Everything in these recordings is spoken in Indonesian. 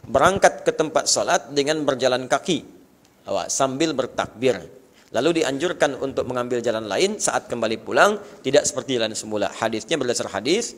berangkat ke tempat salat dengan berjalan kaki sambil bertakbir. Lalu dianjurkan untuk mengambil jalan lain saat kembali pulang, tidak seperti jalan semula. Hadisnya berdasar hadis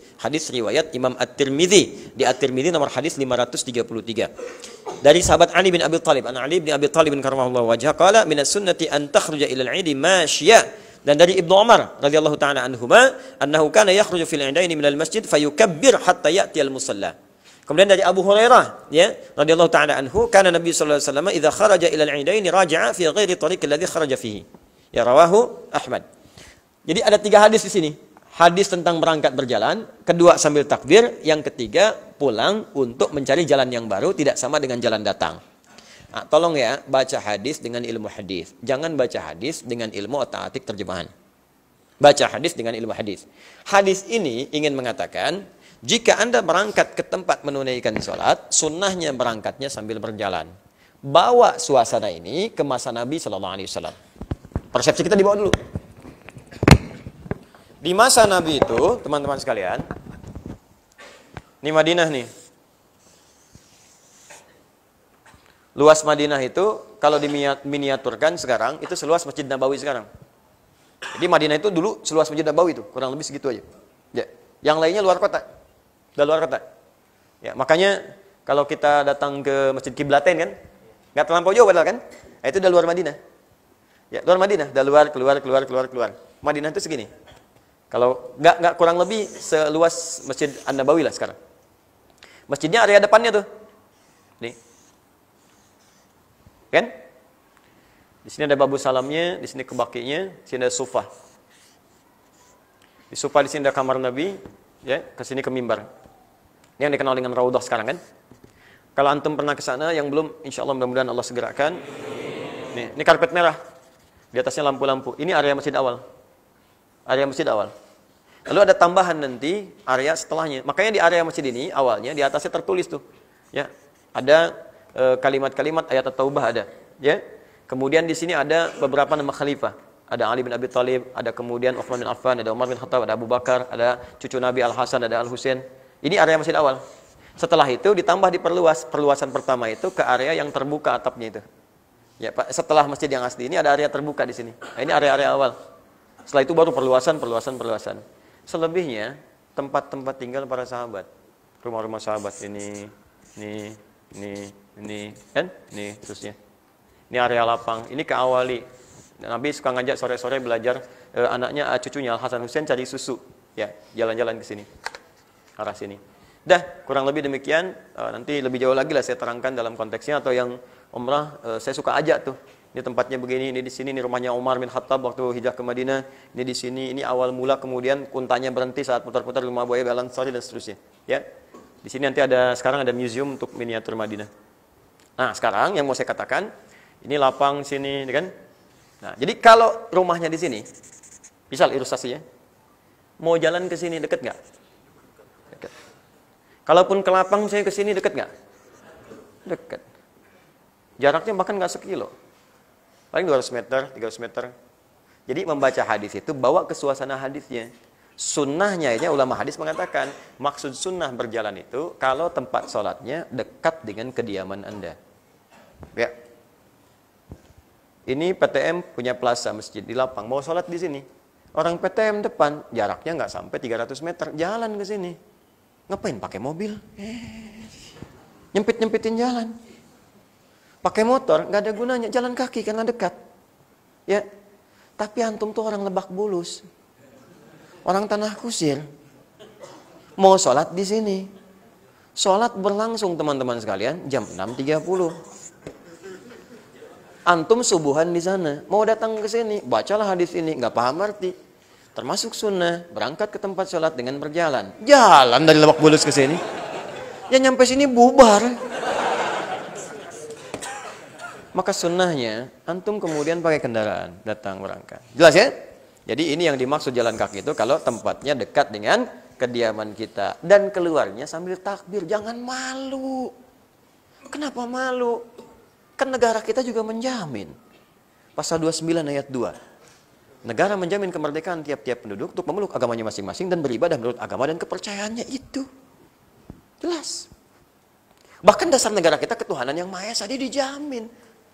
riwayat Imam At-Tirmidzi. Di At-Tirmidzi nomor hadis 533. Dari sahabat Ali bin Abi Thalib, Ali bin Abi Thalib karramallahu wajhah qala minas sunnati an takhruja ila al-'id masyiya. Dan dari Ibnu Umar radhiyallahu taala anhuma annahu kana yakhruju fil 'idaini minal masjid fayukabbir hatta ya'ti al-musalla. Kemudian dari Abu Hurairah radhiyallahu taala anhu, kana Nabi sallallahu alaihi wasallam idza kharaja ila al-'idain raja'a fi ghairi tariq alladhi kharaja fihi. Rawahu Ahmad. Jadi ada 3 hadis di sini. Hadis tentang berangkat berjalan, kedua sambil takbir, yang ketiga pulang untuk mencari jalan yang baru, tidak sama dengan jalan datang. Nah, tolong ya, baca hadis dengan ilmu hadis. Jangan baca hadis dengan ilmu otak-atik terjemahan. Baca hadis dengan ilmu hadis. Hadis ini ingin mengatakan, jika Anda berangkat ke tempat menunaikan sholat, sunnahnya berangkatnya sambil berjalan. Bawa suasana ini ke masa Nabi SAW. Persepsi kita dibawa dulu. Di masa Nabi itu, teman-teman sekalian, ini Madinah nih. Luas Madinah itu, kalau diminiaturkan sekarang, itu seluas Masjid Nabawi sekarang. Jadi Madinah itu dulu seluas Masjid Nabawi itu, kurang lebih segitu aja. Ya. Yang lainnya luar kota. Udah luar kota. Ya, makanya kalau kita datang ke Masjid Kiblatain kan, nggak terlampau jauh padahal kan? Nah, itu udah luar Madinah. Ya, luar Madinah, udah keluar. Madinah itu segini. Kalau nggak kurang lebih seluas Masjid An-Nabawi lah sekarang. Masjidnya area depannya tuh. Nih. Kan? Di sini ada babu salamnya, di sini kebakinya, di sini ada sofa. Di sofa di sini ada kamar Nabi, ya, ke sini ke mimbar. Yang dikenal dengan Raudhah sekarang kan. Kalau antum pernah ke sana, yang belum, insya Allah mudah-mudahan Allah segerakan. Nih, ini karpet merah. Di atasnya lampu-lampu. Ini area masjid awal. Area masjid awal. Lalu ada tambahan nanti area setelahnya. Makanya di area masjid ini awalnya di atasnya tertulis tuh, ya, ada kalimat-kalimat ayat at-taubah ada, ya. Kemudian di sini ada beberapa nama khalifah. Ada Ali bin Abi Thalib, ada kemudian Utsman bin Affan, ada Umar bin Khattab, ada Abu Bakar, ada cucu Nabi Al-Hasan, ada Al-Husain. Ini area masjid awal. Setelah itu ditambah diperluas. Perluasan pertama itu ke area yang terbuka atapnya itu. Ya, Pak, setelah masjid yang asli ini ada area terbuka di sini. Nah, ini area-area awal. Setelah itu baru perluasan. Selebihnya tempat-tempat tinggal para sahabat. Rumah-rumah sahabat ini kan? Ini terusnya. Ini area lapang. Ini ke awali. Nabi suka ngajak sore-sore belajar anaknya, cucunya Al-Hasan Husain cari susu. Ya, jalan-jalan ke sini. Arah sini. Dah, kurang lebih demikian. Nanti lebih jauh lagi lah saya terangkan dalam konteksnya, atau yang umrah saya suka ajak tuh. Ini tempatnya begini, ini di sini, ini rumahnya Umar bin Khattab waktu hijrah ke Madinah. Ini di sini, ini awal mula, kemudian untanya berhenti saat putar-putar rumah buaya Al-Ansari dan seterusnya. Ya. Di sini nanti sekarang ada museum untuk miniatur Madinah. Nah, sekarang yang mau saya katakan, ini lapang sini, kan? Nah, jadi kalau rumahnya di sini, misal ilustrasinya, mau jalan ke sini dekat nggak? Dekat. Kalaupun ke lapang saya ke sini dekat nggak? Dekat. Jaraknya bahkan nggak sekilo. Paling 200 meter, 300 meter. Jadi membaca hadis itu bawa ke suasana hadisnya. Sunnahnya, ya, ulama hadis mengatakan, maksud sunnah berjalan itu kalau tempat sholatnya dekat dengan kediaman Anda. Ya. Ini PTM punya plaza masjid di lapang, mau sholat di sini. Orang PTM depan, jaraknya nggak sampai 300 meter, jalan ke sini. Ngapain pakai mobil? Nyempit-nyempitin jalan. Pakai motor, nggak ada gunanya, jalan kaki karena dekat. Ya. Tapi antum tuh orang Lebak Bulus. Orang Tanah Kusir. Mau sholat di sini. Sholat berlangsung teman-teman sekalian jam 6.30. Antum subuhan di sana, mau datang ke sini, bacalah hadis ini, nggak paham arti. Termasuk sunnah, berangkat ke tempat sholat dengan berjalan. Jalan dari Lebak Bulus ke sini. Ya nyampe sini bubar. Maka sunnahnya, antum kemudian pakai kendaraan, datang berangkat. Jelas ya? Jadi ini yang dimaksud jalan kaki itu kalau tempatnya dekat dengan kediaman kita. Dan keluarnya sambil takbir, jangan malu. Kenapa malu? Kan negara kita juga menjamin. Pasal 29 ayat 2. Negara menjamin kemerdekaan tiap-tiap penduduk untuk memeluk agamanya masing-masing dan beribadah menurut agama dan kepercayaannya itu. Jelas. Bahkan dasar negara kita ketuhanan yang Maha Esa, dia dijamin.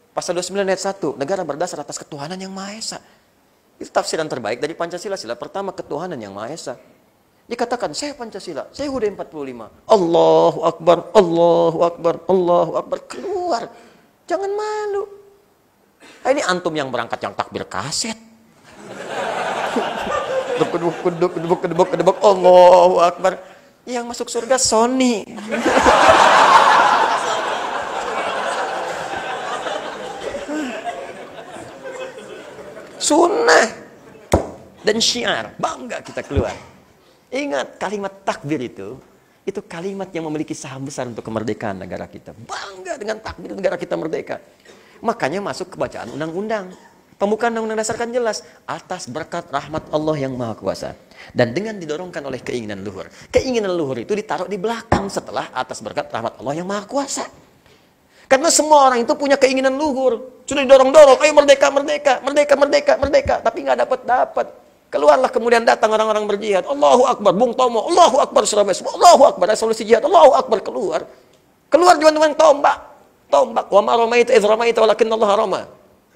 Pasal 29 ayat 1, negara berdasar atas ketuhanan yang Maha Esa. Itu tafsiran terbaik dari Pancasila. Sila pertama, ketuhanan yang Maha Esa. Dikatakan, saya Pancasila, saya UUD 45. Allahu Akbar, Allahu Akbar, Allahu Akbar. Keluar. Jangan malu. Ini antum yang berangkat yang takbir kaset. Kedebuk, Allahu Akbar. Yang masuk surga Sony. Sunnah dan syiar, bangga kita keluar. Ingat, kalimat takbir itu kalimat yang memiliki saham besar untuk kemerdekaan negara kita. Bangga dengan takbir negara kita merdeka. Makanya masuk ke bacaan undang-undang. Pembukaan undang-undang dasar kan jelas, atas berkat rahmat Allah yang Maha Kuasa. Dan dengan didorongkan oleh keinginan luhur. Keinginan luhur itu ditaruh di belakang setelah atas berkat rahmat Allah yang Maha Kuasa. Karena semua orang itu punya keinginan luhur. Sudah didorong-dorong, ayo merdeka, merdeka, merdeka, merdeka, merdeka. Tapi nggak dapat-dapat. Keluarlah kemudian datang orang-orang berjihad. Allahu Akbar, Bung Tomo. Allahu Akbar, Surabaya. Allahu Akbar, resolusi jihad. Allahu Akbar, keluar. Keluar dengan tombak. Tombak. Wa ma ramaita idh ramaita walakinna Allah rama.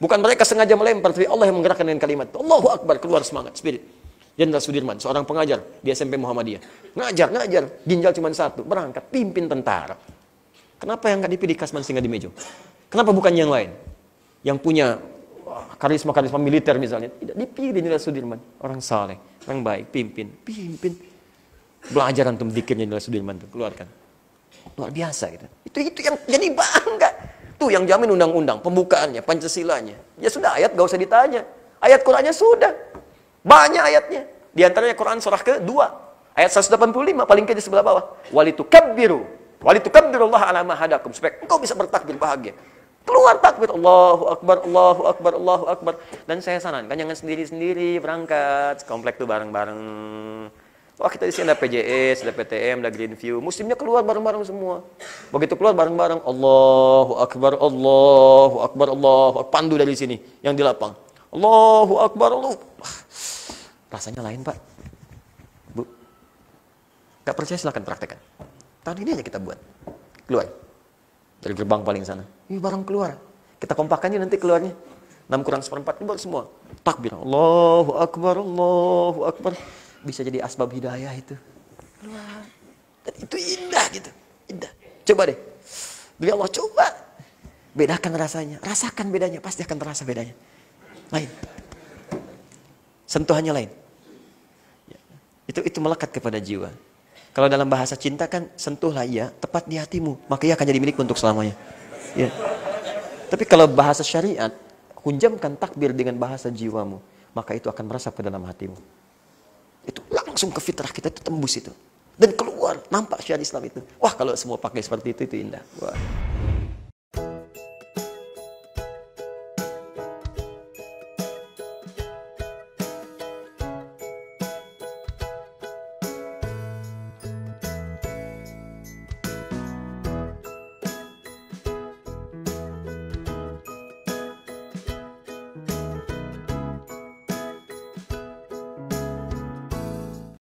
Bukan mereka sengaja melempar, tapi Allah yang menggerakkan dengan kalimat. Allahu Akbar, keluar semangat, spirit. Jenderal Sudirman, seorang pengajar di SMP Muhammadiyah. Ngajar. Ginjal cuma satu. Berangkat, pimpin tentara. Kenapa yang nggak dipilih Kasman Singa di Mejo? Kenapa bukan yang lain? Yang punya karisma-karisma militer misalnya. Tidak dipilih Jenderal Sudirman. Orang saleh, orang baik, pimpin. Belajar antum dikirnya Jenderal Sudirman itu, keluarkan. Luar biasa gitu. Itu yang jadi bangga. Tuh yang jamin undang-undang, pembukaannya, Pancasilanya. Ya sudah, ayat gak usah ditanya. Ayat Qur'annya sudah. Banyak ayatnya. Di antaranya Quran surah ke-2. Ayat 185, paling ke di sebelah bawah. Walitukabbirullaha ala ma hadakum, supaya engkau bisa bertakbir bahagia. Keluar takbir, Allahu Akbar, Allahu Akbar, Allahu Akbar. Dan saya sarankan jangan sendiri-sendiri berangkat, komplek tuh bareng-bareng. Wah, kita di sini ada PJS, ada PTM, ada Greenview. Muslimnya keluar bareng-bareng semua. Begitu keluar bareng-bareng, Allahu Akbar, Allahu Akbar, Allahu Akbar. Pandu dari sini yang di lapang. Allahu Akbar, Allahu. Rasanya lain, Pak. Bu. Gak percaya silakan praktekkan. Tahun ini aja kita buat. Keluar. Dari gerbang paling sana. Ini bareng keluar. Kita kompakkan nanti keluarnya. 6 kurang 1/4 keluar semua. Takbir. Allahu Akbar, Allahu Akbar. Bisa jadi asbab hidayah itu. Keluar. Dan itu indah gitu. Indah. Coba deh. Beli Allah coba. Bedakan rasanya. Rasakan bedanya. Pasti akan terasa bedanya. Lain. Sentuhannya lain. Itu melekat kepada jiwa. Kalau dalam bahasa cinta kan, sentuhlah ia tepat di hatimu, maka ia akan jadi milik untuk selamanya. Ya. Tapi kalau bahasa syariat, hunjamkan takbir dengan bahasa jiwamu, maka itu akan merasap ke dalam hatimu. Itu langsung ke fitrah kita, itu tembus itu. Dan keluar, nampak syariat Islam itu. Wah, kalau semua pakai seperti itu indah. Wah.